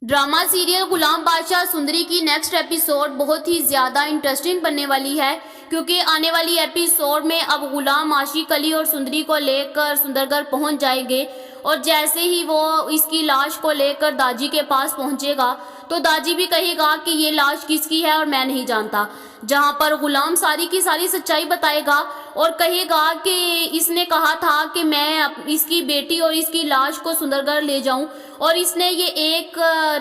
Drama serial गुलाम बादशाह सुंदरी की next episode बहुत ही ज़्यादा इंटरेस्टिंग बनने वाली है, क्योंकि आने वाली एपिसोड में अब गुलाम आशिक अली और सुंदरी को लेकर सुंदरगढ़ पहुंच जाएंगे। और जैसे ही वो इसकी लाश को लेकर दाजी के पास पहुंचेगा तो दाजी भी कहेगा कि ये लाश किसकी है और मैं नहीं जानता, जहां पर गुलाम सारी की सारी सच्चाई बताएगा और कहेगा कि इसने कहा था कि मैं इसकी बेटी और इसकी लाश को सुंदरगढ़ ले जाऊं और इसने ये एक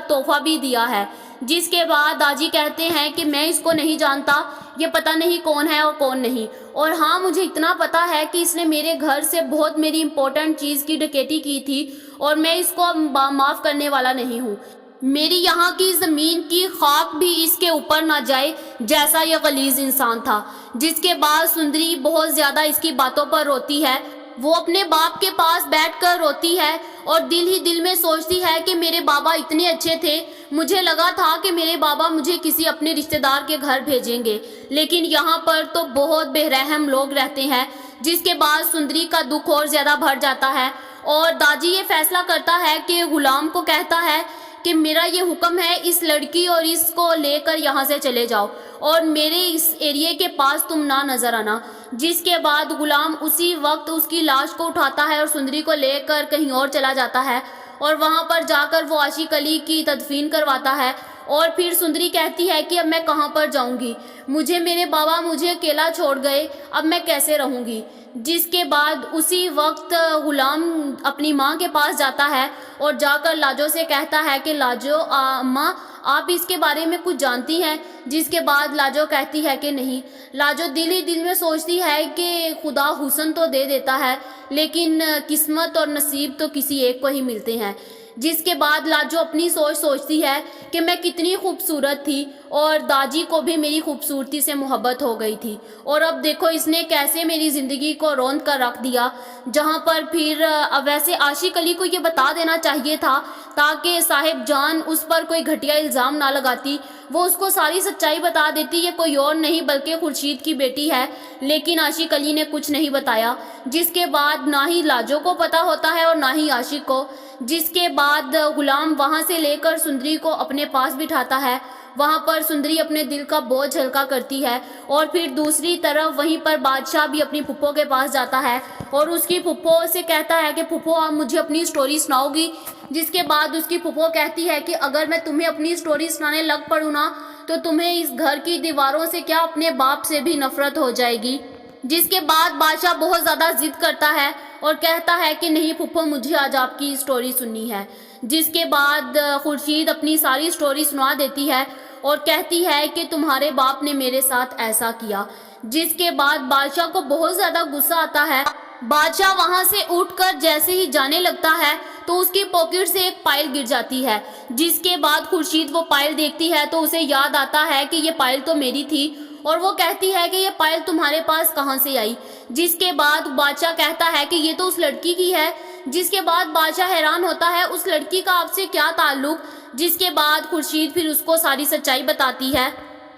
तोहफा भी दिया है। जिसके बाद दाजी कहते हैं कि मैं इसको नहीं जानता, ये पता नहीं कौन है और कौन नहीं, और हाँ मुझे इतना पता है कि इसने मेरे घर से बहुत मेरी इंपॉर्टेंट चीज़ की डकैती की थी और मैं इसको माफ़ करने वाला नहीं हूँ। मेरी यहाँ की ज़मीन की खाक भी इसके ऊपर ना जाए, जैसा ये गलीज़ इंसान था। जिसके बाद सुंदरी बहुत ज़्यादा इसकी बातों पर रोती है। वो अपने बाप के पास बैठकर रोती है और दिल ही दिल में सोचती है कि मेरे बाबा इतने अच्छे थे, मुझे लगा था कि मेरे बाबा मुझे किसी अपने रिश्तेदार के घर भेजेंगे, लेकिन यहाँ पर तो बहुत बेरहम लोग रहते हैं। जिसके बाद सुंदरी का दुख और ज़्यादा बढ़ जाता है और दाजी ये फैसला करता है कि गुलाम को कहता है कि मेरा ये हुक्म है, इस लड़की और इसको लेकर यहाँ से चले जाओ और मेरे इस एरिया के पास तुम ना नजर आना। जिसके बाद गुलाम उसी वक्त उसकी लाश को उठाता है और सुंदरी को लेकर कहीं और चला जाता है और वहाँ पर जाकर वो आशिक अली की तदफीन करवाता है। और फिर सुंदरी कहती है कि अब मैं कहाँ पर जाऊँगी, मुझे मेरे बाबा मुझे अकेला छोड़ गए, अब मैं कैसे रहूँगी। जिसके बाद उसी वक्त गुलाम अपनी माँ के पास जाता है और जाकर लाजो से कहता है कि लाजो माँ आप इसके बारे में कुछ जानती हैं। जिसके बाद लाजो कहती है कि नहीं। लाजो दिल ही दिल में सोचती है कि खुदा हुस्न तो दे देता है, लेकिन किस्मत और नसीब तो किसी एक को ही मिलते हैं। जिसके बाद लाजो अपनी सोचती है कि मैं कितनी खूबसूरत थी और दाजी को भी मेरी खूबसूरती से मोहब्बत हो गई थी, और अब देखो इसने कैसे मेरी ज़िंदगी को रौंद कर रख दिया। जहाँ पर फिर वैसे आशिक अली को ये बता देना चाहिए था ताकि साहिब जान उस पर कोई घटिया इल्ज़ाम ना लगाती, वो उसको सारी सच्चाई बता देती ये कोई और नहीं बल्कि खुर्शीद की बेटी है, लेकिन आशिक अली ने कुछ नहीं बताया। जिसके बाद ना ही लाजो को पता होता है और ना ही आशिक को। जिसके बाद गुलाम वहाँ से लेकर सुंदरी को अपने पास बिठाता है। वहाँ पर सुंदरी अपने दिल का बोझ हल्का करती है और फिर दूसरी तरफ वहीं पर बादशाह भी अपनी फुप्पो के पास जाता है और उसकी फुप्पो से कहता है कि फुप्पो आप मुझे अपनी स्टोरी सुनाओगी। जिसके बाद उसकी फुप्पो कहती है कि अगर मैं तुम्हें अपनी स्टोरी सुनाने लग पड़ूँ ना तो तुम्हें इस घर की दीवारों से क्या अपने बाप से भी नफरत हो जाएगी। जिसके बाद बादशाह बहुत ज़्यादा जिद करता है और कहता है कि नहीं फुप्पो मुझे आज आपकी स्टोरी सुननी है। जिसके बाद खुर्शीद अपनी सारी स्टोरी सुना देती है और कहती है कि तुम्हारे बाप ने मेरे साथ ऐसा किया। जिसके बाद बादशाह को बहुत ज़्यादा गुस्सा आता है। बादशाह वहाँ से उठकर जैसे ही जाने लगता है तो उसकी पॉकेट से एक पायल गिर जाती है। जिसके बाद खुर्शीद वो पायल देखती है तो उसे याद आता है कि ये पायल तो मेरी थी, और वो कहती है कि ये पायल तुम्हारे पास कहाँ से आई। जिसके बाद बादशाह कहता है कि ये तो उस लड़की की है। जिसके बाद बादशाह हैरान होता है उस लड़की का आपसे क्या ताल्लुक। जिसके बाद खुर्शीद फिर उसको सारी सच्चाई बताती है,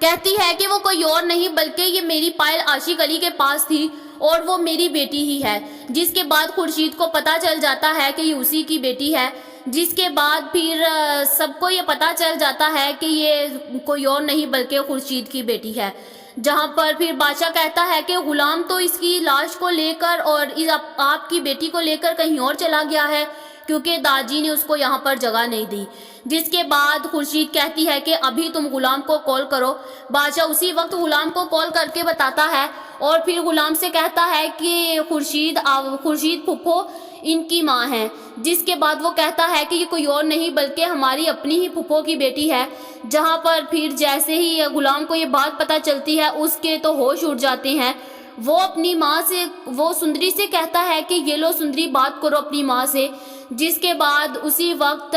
कहती है कि वो कोई और नहीं बल्कि ये मेरी पायल आशिक अली के पास थी और वो मेरी बेटी ही है। जिसके बाद खुर्शीद को पता चल जाता है कि ये उसी की बेटी है। जिसके बाद फिर सबको ये पता चल जाता है कि ये कोई और नहीं बल्कि खुर्शीद की बेटी है। जहाँ पर फिर बादशाह कहता है कि गुलाम तो इसकी लाश को लेकर और आपकी बेटी को लेकर कहीं और चला गया है, क्योंकि दाजी ने उसको यहाँ पर जगह नहीं दी। जिसके बाद खुर्शीद कहती है कि अभी तुम गुलाम को कॉल करो। बादशाह उसी वक्त गुलाम को कॉल करके बताता है और फिर गुलाम से कहता है कि खुर्शीद फुप्पो इनकी माँ है। जिसके बाद वो कहता है कि ये कोई और नहीं बल्कि हमारी अपनी ही फुप्पो की बेटी है। जहाँ पर फिर जैसे ही गुलाम को ये बात पता चलती है उसके तो होश उड़ जाते हैं। वो अपनी माँ से वो सुंदरी से कहता है कि ये लो सुंदरी बात करो अपनी माँ से। जिसके बाद उसी वक्त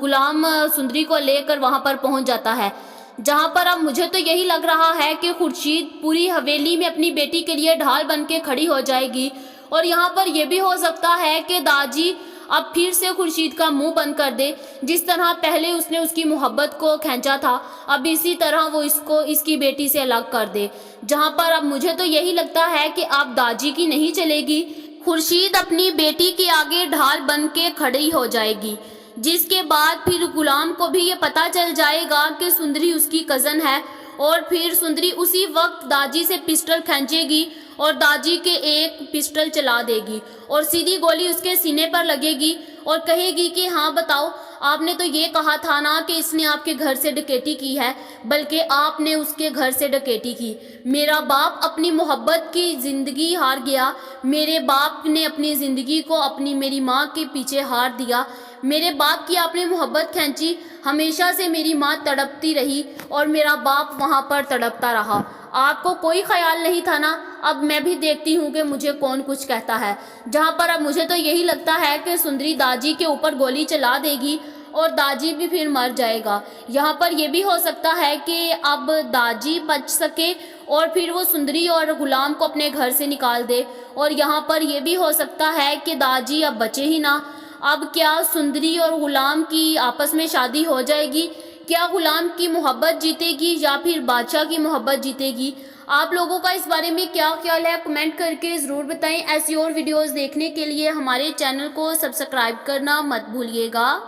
गुलाम सुंदरी को लेकर वहाँ पर पहुँच जाता है। जहाँ पर अब मुझे तो यही लग रहा है कि खुर्शीद पूरी हवेली में अपनी बेटी के लिए ढाल बन के खड़ी हो जाएगी, और यहाँ पर यह भी हो सकता है कि दाजी अब फिर से खुर्शीद का मुंह बंद कर दे। जिस तरह पहले उसने उसकी मोहब्बत को खींचा था अब इसी तरह वो इसको इसकी बेटी से अलग कर दे। जहाँ पर अब मुझे तो यही लगता है कि अब दाजी की नहीं चलेगी, खुर्शीद अपनी बेटी के आगे ढाल बन के खड़ी हो जाएगी। جس کے بعد پھر غلام کو بھی یہ پتہ چل جائے گا کہ سندری اس کی کزن ہے، اور پھر سندری اسی وقت داجی سے پسٹل کھینچے گی اور داجی کے ایک پسٹل چلا دے گی اور سیدھی گولی اس کے سینے پر لگے گی اور کہے گی کہ ہاں بتاؤ، آپ نے تو یہ کہا تھا نا کہ اس نے آپ کے گھر سے ڈکیتی کی ہے، بلکہ آپ نے اس کے گھر سے ڈکیتی کی۔ میرا باپ اپنی محبت کی زندگی ہار گیا، میرے باپ نے اپنی زندگی کو میری ماں کے پیچھے ہار دیا، میرے باپ کی آپ نے محبت کھینچی، ہمیشہ سے میری ماں تڑپتی رہی اور میرا باپ وہاں پر تڑپتا رہا۔ آپ کو کوئی خیال نہیں تھا نا؟ اب میں بھی دیکھتی ہوں کہ مجھے کون کچھ کہتا ہے۔ جہاں پر اب مجھے تو یہی لگتا ہے کہ سندری داجی کے اوپر گولی چلا دے گی اور داجی بھی پھر مر جائے گا۔ یہاں پر یہ بھی ہو سکتا ہے کہ اب داجی بچ سکے اور پھر وہ سندری اور غلام کو اپنے گھر سے نکال دے، اور یہاں پر یہ بھی ہو سکتا ہے کہ داجی اب بچے ہی نہ۔ اب کیا سندری اور غلام کی آپس میں شادی ہو جائے گی؟ کیا غلام کی محبت جیتے گی یا پھر بادشاہ کی محبت جیتے گی؟ آپ لوگوں کا اس بارے میں کیا خیال ہے؟ کمنٹ کر کے ضرور بتائیں۔ ایسی اور ویڈیوز دیکھنے کے لیے ہمارے چینل کو سبسکرائب کرنا مت بھولیے گا۔